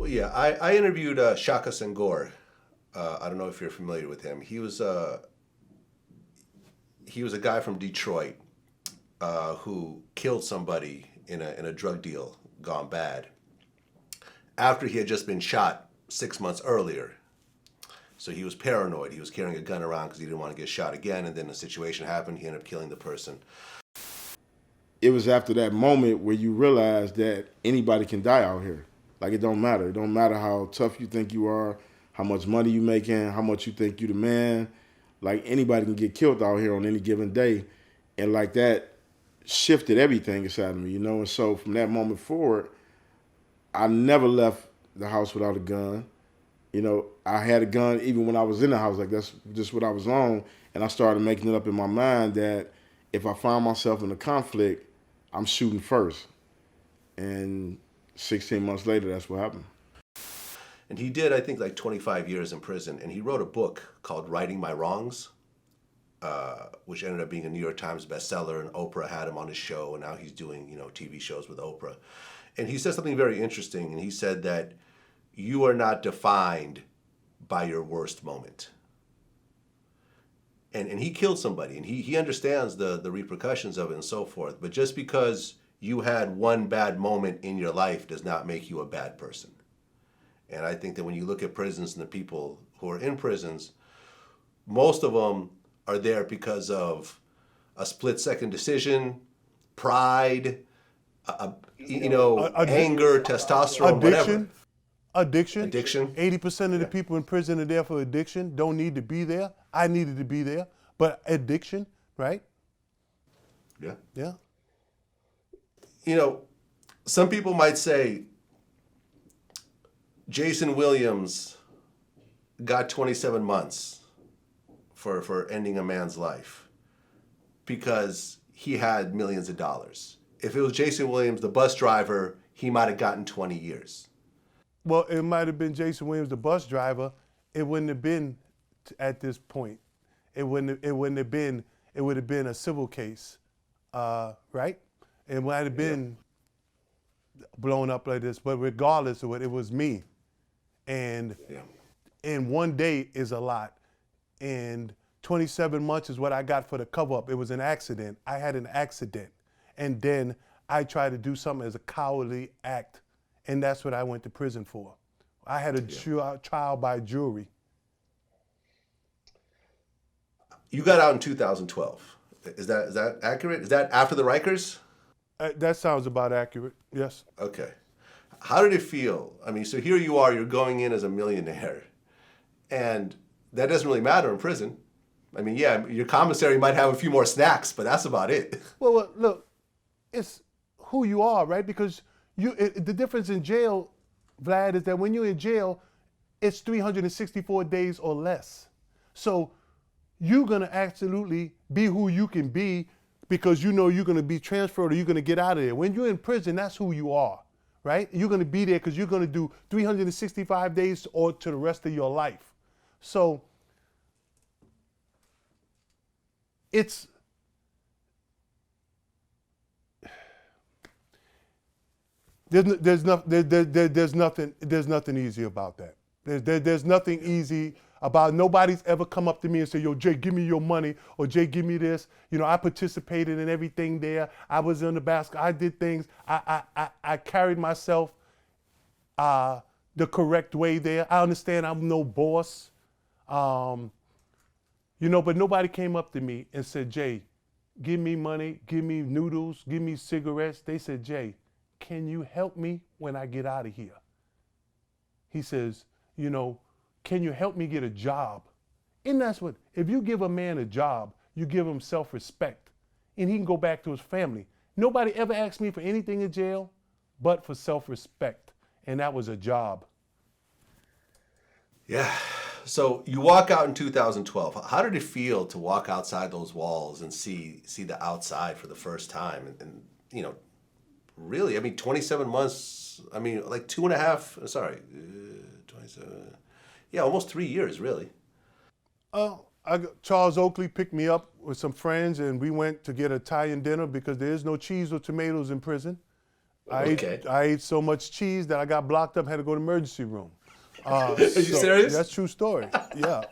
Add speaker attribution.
Speaker 1: Yeah, I interviewed Shaka Senghor. I don't know if you're familiar with him. He was a guy from Detroit who killed somebody in a drug deal gone bad after he had just been shot 6 months earlier. So he was paranoid. He was carrying a gun around because he didn't want to get shot again. And then a situation happened. He ended up killing the person.
Speaker 2: It was after that moment where you realize that anybody can die out here. Like, it don't matter. It don't matter how tough you think you are, how much money you making, how much you think you the man. Like, anybody can get killed out here on any given day. And like that shifted everything inside of me, you know? And so from that moment forward, I never left the house without a gun. You know, I had a gun even when I was in the house. Like, that's just what I was on. And I started making it up in my mind that if I find myself in a conflict, I'm shooting first. And 16 months later, that's what happened.
Speaker 1: And he did, I think, like 25 years in prison. And he wrote a book called Righting My Wrongs, which ended up being a New York Times bestseller. And Oprah had him on his show. And now he's doing, TV shows with Oprah. And he said something very interesting. And he said that you are not defined by your worst moment. And he killed somebody. And he understands the repercussions of it and so forth. But just because you had one bad moment in your life does not make you a bad person. And I think that when you look at prisons and the people who are in prisons, most of them are there because of a split-second decision, pride, anger, testosterone,
Speaker 3: addiction,
Speaker 1: whatever.
Speaker 3: Addiction. 80% of the people in prison are there for addiction, don't need to be there. I needed to be there, but addiction, right?
Speaker 1: Yeah.
Speaker 3: Yeah.
Speaker 1: Some people might say Jayson Williams got 27 months for ending a man's life because he had millions of dollars. If it was Jayson Williams, the bus driver, he might have gotten 20 years.
Speaker 3: Well, it might have been Jayson Williams, the bus driver. It wouldn't have been at this point. It would have been a civil case, right? It might have been blown up like this, but regardless of what, it was me. And one day is a lot. And 27 months is what I got for the cover up. It was an accident. I had an accident. And then I tried to do something as a cowardly act. And that's what I went to prison for. I had a trial by jury.
Speaker 1: You got out in 2012. Is that accurate? Is that after the Rikers?
Speaker 3: That sounds about accurate, yes.
Speaker 1: Okay. How did it feel? I mean, so here you are, you're going in as a millionaire, and that doesn't really matter in prison. I mean, yeah, your commissary might have a few more snacks, but that's about it.
Speaker 3: Well, look, it's who you are, right? Because the difference in jail, Vlad, is that when you're in jail, it's 364 days or less. So you're gonna absolutely be who you can be because you know you're gonna be transferred or you're gonna get out of there. When you're in prison, that's who you are, right? You're gonna be there because you're gonna do 365 days or to the rest of your life. So there's nothing easy about that. There's nothing easy about, nobody's ever come up to me and say, yo, Jay, give me your money, or Jay, give me this. I participated in everything there. I was in the basket. I did things. I carried myself the correct way there. I understand I'm no boss. But nobody came up to me and said, Jay, give me money, give me noodles, give me cigarettes. They said, Jay, can you help me when I get out of here? He says, can you help me get a job? And that's what, if you give a man a job, you give him self-respect and he can go back to his family. Nobody ever asked me for anything in jail but for self-respect. And that was a job.
Speaker 1: Yeah. So you walk out in 2012. How did it feel to walk outside those walls and see the outside for the first time? And really, 27 months, like 27, almost 3 years, really.
Speaker 3: Charles Oakley picked me up with some friends and we went to get Italian dinner because there is no cheese or tomatoes in prison.
Speaker 1: Okay.
Speaker 3: I ate so much cheese that I got blocked up, had to go to the emergency room.
Speaker 1: Are you serious?
Speaker 3: That's a true story. Yeah.